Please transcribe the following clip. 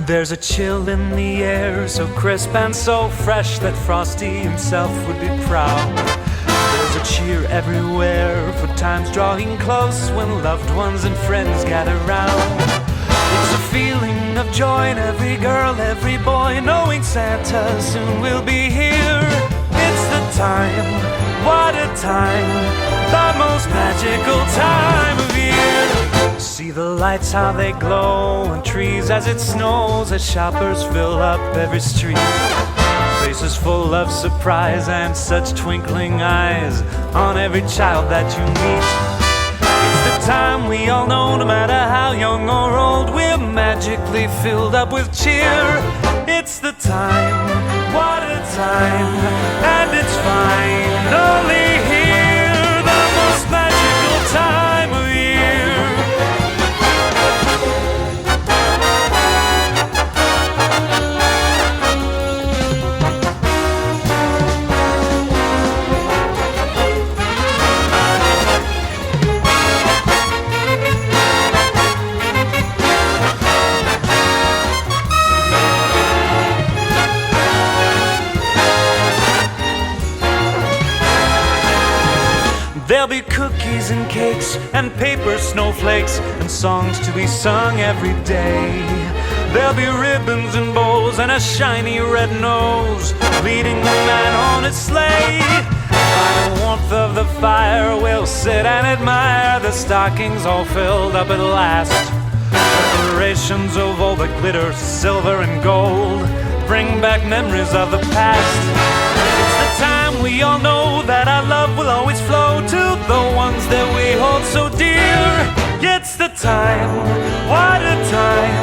There's a chill in the air, so crisp and so fresh that Frosty himself would be proud. There's a cheer everywhere for times drawing close when loved ones and friends gather round. It's a feeling of joy in every girl, every boy, knowing Santa soon will be here. It's the time, what a time, the most magical time of year. See the lights, how they glow on trees as it snows, as shoppers fill up every street. Faces full of surprise and such twinkling eyes on every child that you meet. It's the time we all know, no matter how young or old, we're magically filled up with cheer. It's the time, what a time, and it's finally here, the most magical time of year. There'll be cookies and cakes and paper snowflakes and songs to be sung every day. There'll be ribbons and bows and a shiny red nose leading the man on his sleigh. By the warmth of the fire we'll sit and admire the stockings all filled up at last. Decorations of all that glitter, silver and gold, bring back memories of the past. It's the time we all know that our love will always flow to the ones that we hold so dear. It's the time, what a time,